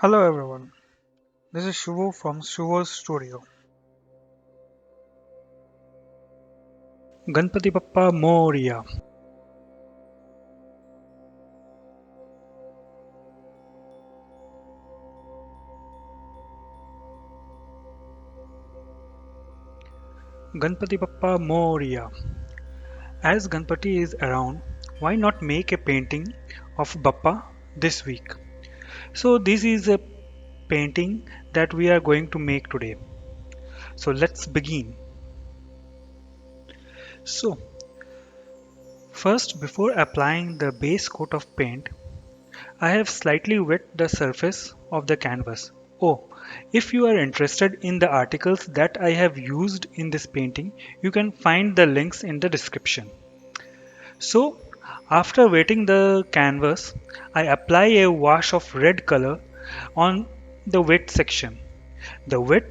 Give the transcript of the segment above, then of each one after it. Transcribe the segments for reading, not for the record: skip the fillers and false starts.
Hello everyone, this is Shubho from Shubho's studio. Ganpati Bappa Moria. Ganpati Bappa Moria. As Ganpati is around, why not make a painting of Bappa this week? So this is a painting that we are going to make today. So let's begin. So first, before applying the base coat of paint, I have slightly wet the surface of the canvas. Oh, if you are interested in the articles that I have used in this painting, you can find the links in the description. So, after wetting the canvas, I apply a wash of red color on the wet section. The wet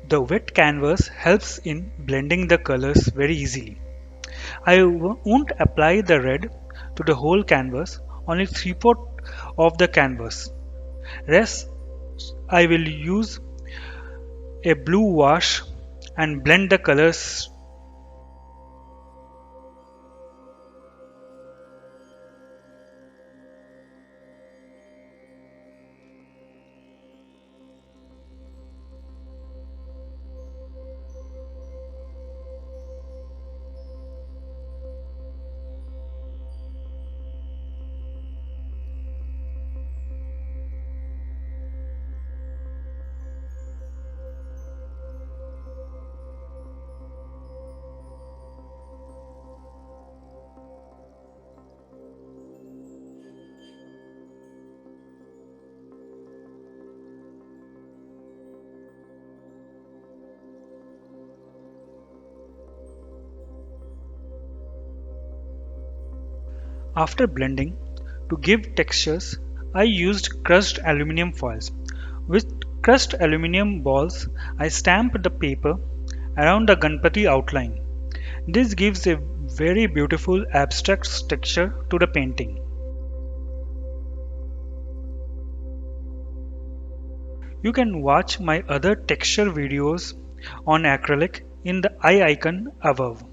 the wet canvas helps in blending the colors very easily. I won't apply the red to the whole canvas, only 3/4 of the canvas. Rest I will use a blue wash and blend the colors. After blending, to give textures, I used crushed aluminum foils. With crushed aluminum balls, I stamped the paper around the Ganpati outline. This gives a very beautiful abstract texture to the painting. You can watch my other texture videos on acrylic in the eye icon above.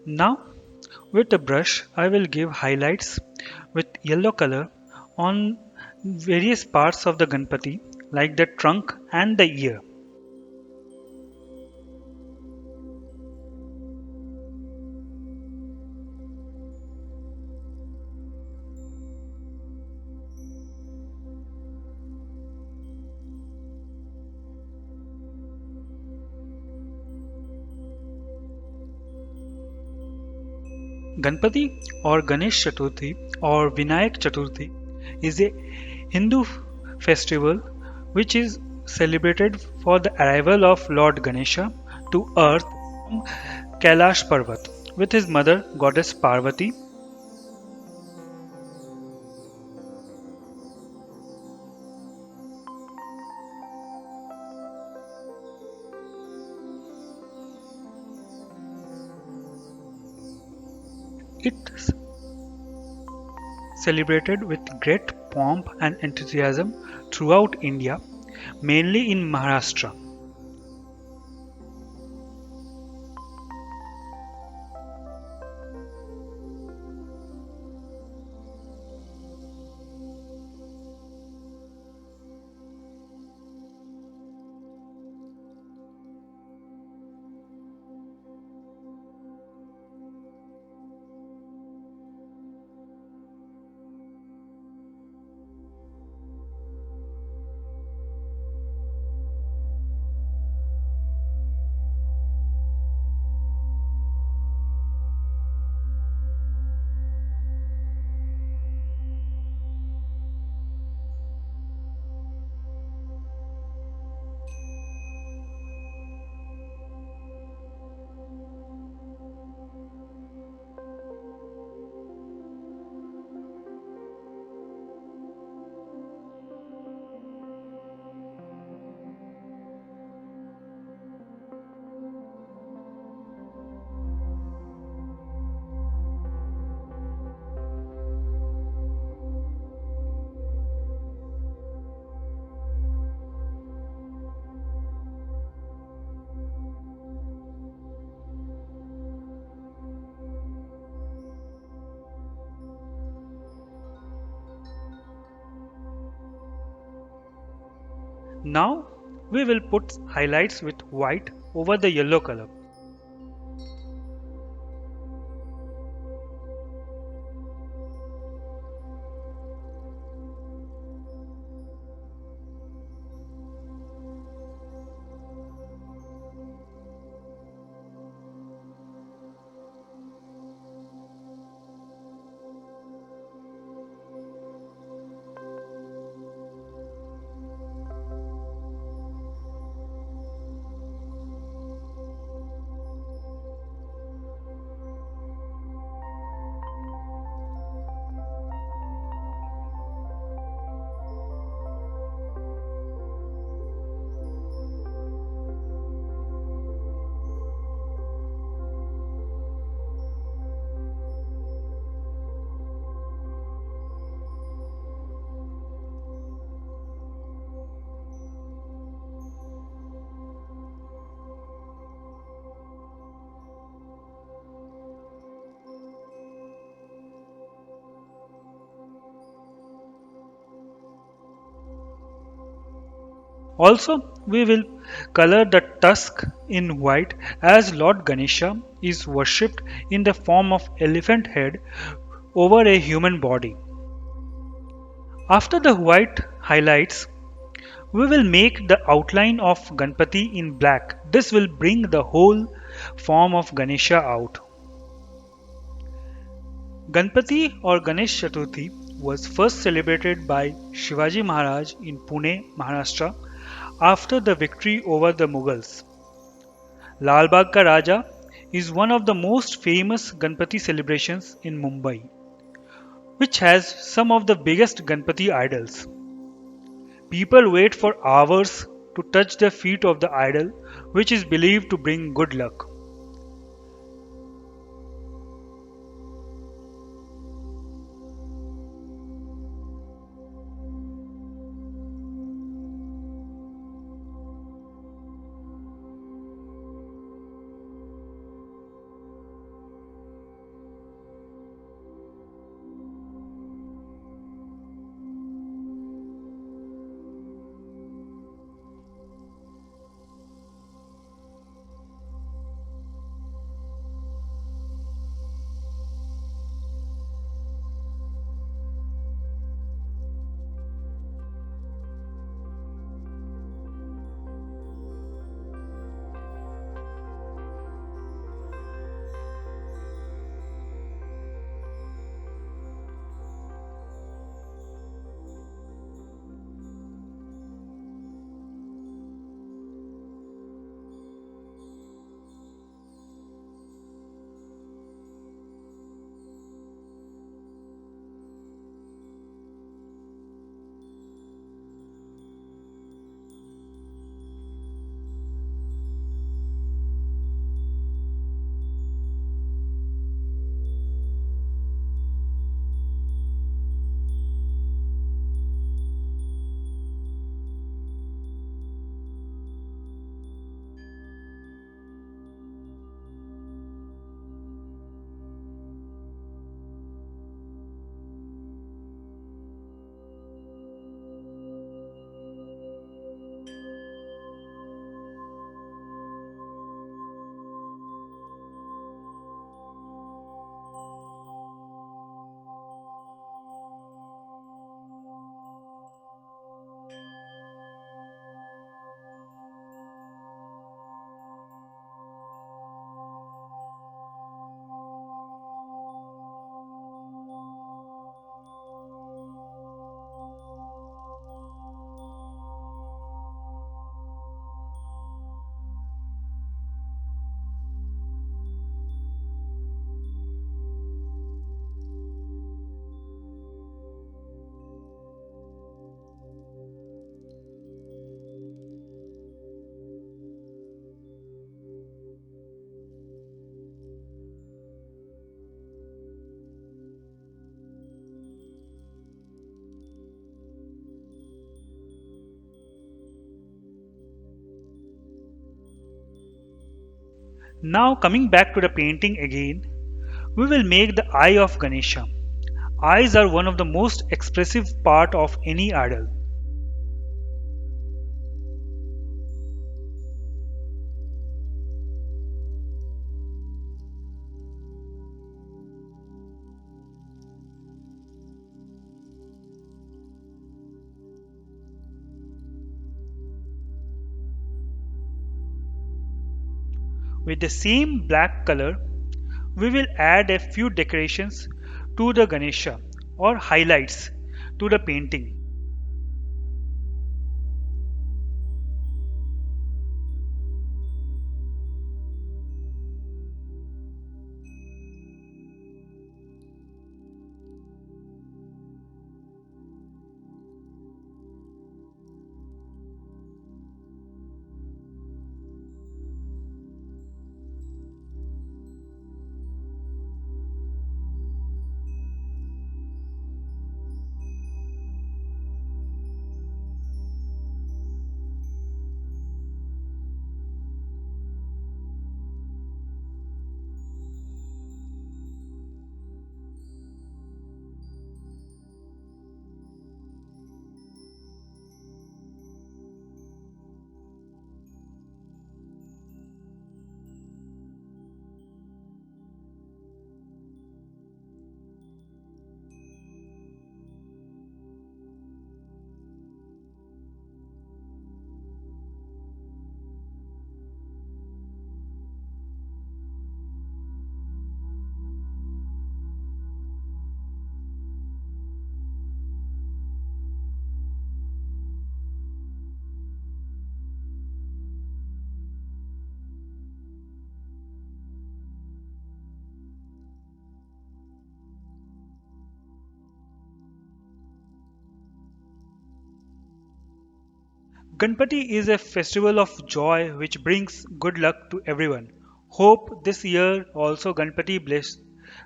Now, with a brush, I will give highlights with yellow color on various parts of the Ganpati, like the trunk and the ear. Ganpati or Ganesh Chaturthi or Vinayak Chaturthi is a Hindu festival which is celebrated for the arrival of Lord Ganesha to earth from Kailash Parvat with his mother goddess Parvati. It's celebrated with great pomp and enthusiasm throughout India, mainly in Maharashtra. Now we will put highlights with white over the yellow color. Also, we will color the tusk in white as Lord Ganesha is worshipped in the form of elephant head over a human body. After the white highlights, we will make the outline of Ganpati in black. This will bring the whole form of Ganesha out. Ganpati or Ganesh Chaturthi was first celebrated by Shivaji Maharaj in Pune, Maharashtra after the victory over the Mughals. Lal Bagh Ka Raja is one of the most famous Ganpati celebrations in Mumbai, which has some of the biggest Ganpati idols. People wait for hours to touch the feet of the idol, which is believed to bring good luck. Now, coming back to the painting again, we will make the eye of Ganesha. Eyes are one of the most expressive part of any idol. With the same black color, we will add a few decorations to the Ganesha or highlights to the painting. Ganpati is a festival of joy which brings good luck to everyone. Hope this year also Ganpati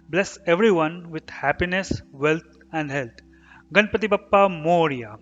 bless everyone with happiness, wealth and health. Ganpati Bappa Moria.